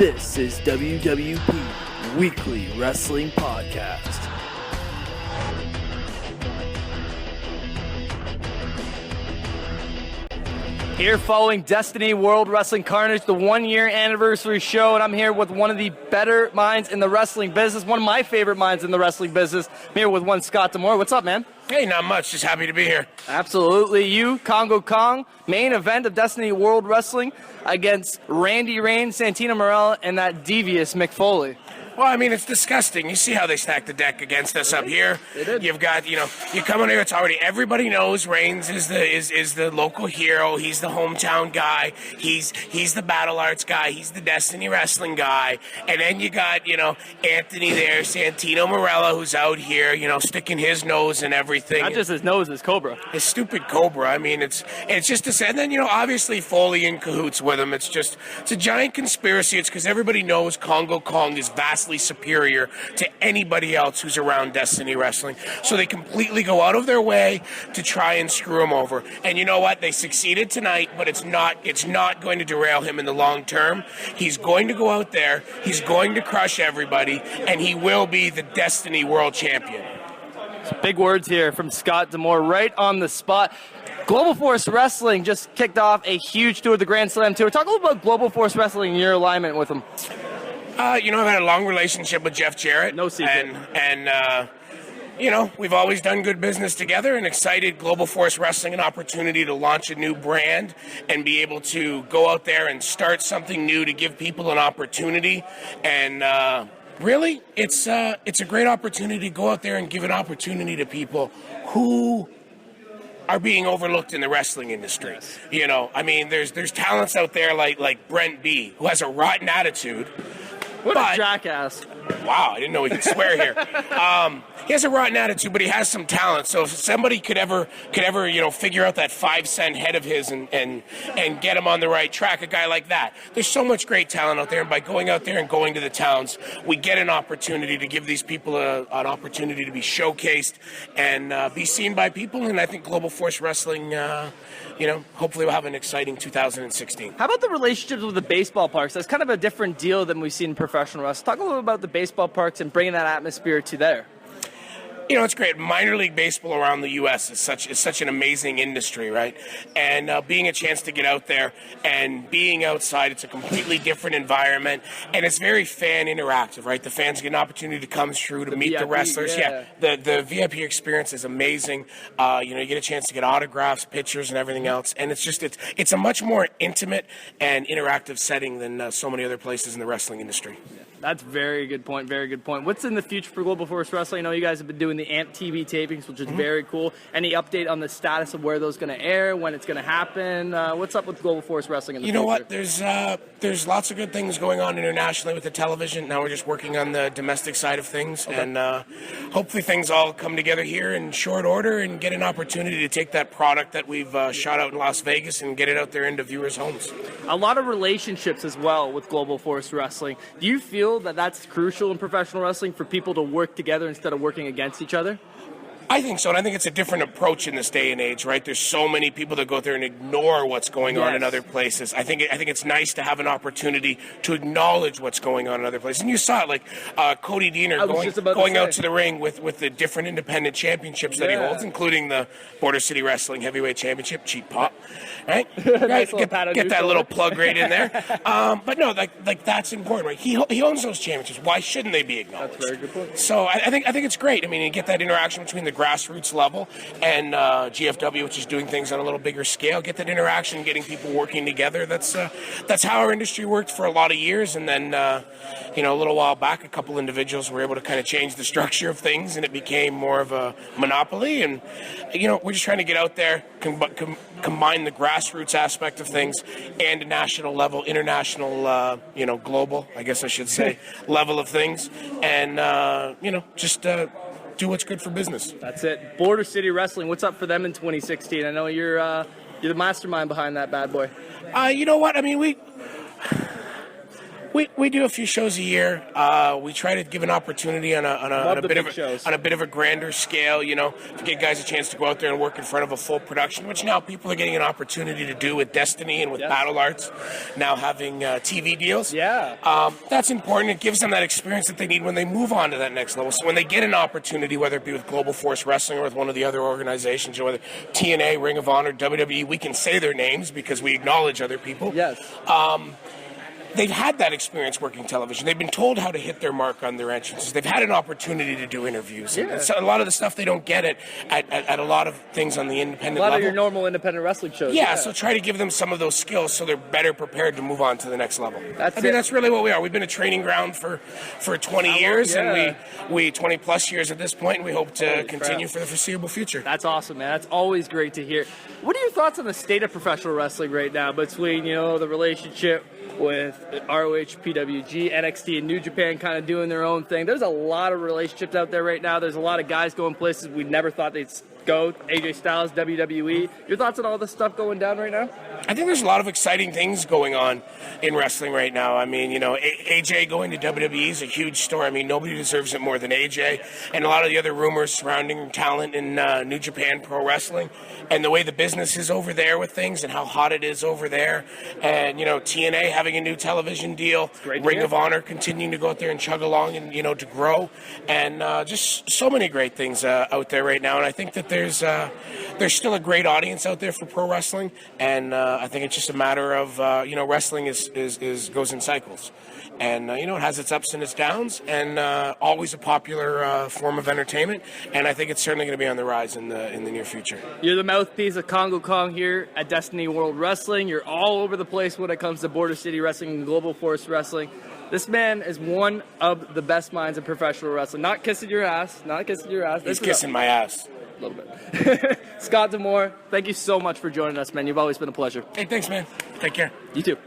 This is WWP Weekly Wrestling Podcast. Here following Destiny World Wrestling Carnage, the 1-year anniversary show, and I'm here with one of the better minds in the wrestling business, one of my favorite minds in the wrestling business. I'm here with one Scott D'Amore. What's up, man? Hey, not much. Just happy to be here. Absolutely. You, Kongo Kong, main event of Destiny World Wrestling against Randy Reigns, Santino Marella, and that devious Mick Foley. Well, I mean, it's disgusting. You see how they stacked the deck against us up here. They did. You've got, you come in here, it's already, everybody knows Reigns is the local hero. He's the hometown guy. He's the battle arts guy. He's the Destiny wrestling guy. And then you got, Anthony there, Santino Marella, who's out here, sticking his nose and everything. Not just his nose, his Cobra. His stupid Cobra. I mean, it's just to say, and then, obviously Foley in cahoots with him. It's a giant conspiracy. It's because everybody knows Kongo Kong is vastly superior to anybody else who's around Destiny Wrestling. So they completely go out of their way to try and screw him over. And you know what? They succeeded tonight, but it's not going to derail him in the long term. He's going to go out there, he's going to crush everybody, and he will be the Destiny World Champion. Big words here from Scott D'Amore right on the spot. Global Force Wrestling just kicked off a huge tour, the Grand Slam Tour. Talk a little about Global Force Wrestling and your alignment with them. I've had a long relationship with Jeff Jarrett. No secret. And we've always done good business together, and excited Global Force Wrestling an opportunity to launch a new brand and be able to go out there and start something new to give people an opportunity. And really, it's a great opportunity to go out there and give an opportunity to people who are being overlooked in the wrestling industry. Yes. There's talents out there like Brent B, who has a rotten attitude. What a jackass. Wow, I didn't know we could swear here. He has a rotten attitude, but he has some talent. So if somebody could ever, figure out that 5-cent head of his and get him on the right track, a guy like that. There's so much great talent out there, and by going out there and going to the towns, we get an opportunity to give these people an opportunity to be showcased and be seen by people. And I think Global Force Wrestling, hopefully we'll have an exciting 2016. How about the relationships with the baseball parks? That's kind of a different deal than we've seen in professional wrestling. Talk a little about the baseball parks and bringing that atmosphere to there. It's great. Minor league baseball around the U.S. is such an amazing industry, right? And being a chance to get out there and being outside, it's a completely different environment, and it's very fan interactive, right? The fans get an opportunity to come through to meet VIP, the wrestlers. Yeah. The VIP experience is amazing. You get a chance to get autographs, pictures, and everything else, and it's a much more intimate and interactive setting than so many other places in the wrestling industry. That's very good point, very good point. What's in the future for Global Force Wrestling? I know you guys have been doing the AMP TV tapings, which is very cool. Any update on the status of where those going to air, when it's going to happen? What's up with Global Force Wrestling in the future? You know what? There's lots of good things going on internationally with the television. Now we're just working on the domestic side of things, and hopefully things all come together here in short order and get an opportunity to take that product that we've shot out in Las Vegas and get it out there into viewers' homes. A lot of relationships as well with Global Force Wrestling. Do you feel that that's crucial in professional wrestling for people to work together instead of working against each other? I think so, and I think it's a different approach in this day and age, right? There's so many people that go out there and ignore what's going on in other places. I think it's nice to have an opportunity to acknowledge what's going on in other places. And you saw it, like Cody Deaner going out to the ring with the different independent championships that he holds, including the Border City Wrestling Heavyweight Championship, cheap pop, right? Nice get that little plug right in there. But no, like that's important, right? He owns those championships. Why shouldn't they be acknowledged? That's a very good point. So I think it's great. I mean, you get that interaction between the grassroots level and GFW, which is doing things on a little bigger scale. Get that interaction, getting people working together. That's how our industry worked for a lot of years. And then, a little while back, a couple individuals were able to kind of change the structure of things, and it became more of a monopoly. And, we're just trying to get out there, combine the grassroots aspect of things and a national level, international, global, I guess I should say, level of things. And, do what's good for business. That's it. Border City Wrestling, what's up for them in 2016? I know you're the mastermind behind that bad boy. You know what? I mean, We do a few shows a year. We try to give an opportunity on a bit of a grander scale, to give guys a chance to go out there and work in front of a full production, which now people are getting an opportunity to do with Destiny and with Battle Arts, now having TV deals. Yeah. That's important. It gives them that experience that they need when they move on to that next level. So when they get an opportunity, whether it be with Global Force Wrestling or with one of the other organizations, or whether TNA, Ring of Honor, WWE, we can say their names because we acknowledge other people. Yes. They've had that experience working television. They've been told how to hit their mark on their entrances. They've had an opportunity to do interviews. Yeah. And so a lot of the stuff they don't get at a lot of things on the independent level. A lot of your normal independent wrestling shows. Yeah, so try to give them some of those skills so they're better prepared to move on to the next level. That's really what we are. We've been a training ground for 20 years, and we 20 plus years at this point, and we hope to continue for the foreseeable future. That's awesome, man. That's always great to hear. What are your thoughts on the state of professional wrestling right now between, the relationship with ROH, PWG, NXT, and New Japan kind of doing their own thing? There's a lot of relationships out there right now. There's a lot of guys going places we never thought they'd go. AJ Styles, WWE. Your thoughts on all this stuff going down right now? I think there's a lot of exciting things going on in wrestling right now. I mean, AJ going to WWE is a huge story. I mean, nobody deserves it more than AJ. And a lot of the other rumors surrounding talent in New Japan Pro Wrestling and the way the business is over there with things and how hot it is over there. And, TNA having a new television deal. Ring of Honor continuing to go out there and chug along and, to grow. And just so many great things out there right now. And I think that there's still a great audience out there for pro wrestling. And I think it's just a matter of, wrestling goes in cycles. And, it has its ups and its downs, and always a popular form of entertainment. And I think it's certainly going to be on the rise in the near future. You're the mouthpiece of Kongo Kong here at Destiny World Wrestling. You're all over the place when it comes to Border City Wrestling and Global Force Wrestling. This man is one of the best minds in professional wrestling. Not kissing your ass. He's kissing my ass. A little bit. Scott D'Amore, thank you so much for joining us, man. You've always been a pleasure. Hey, thanks, man. Take care. You too.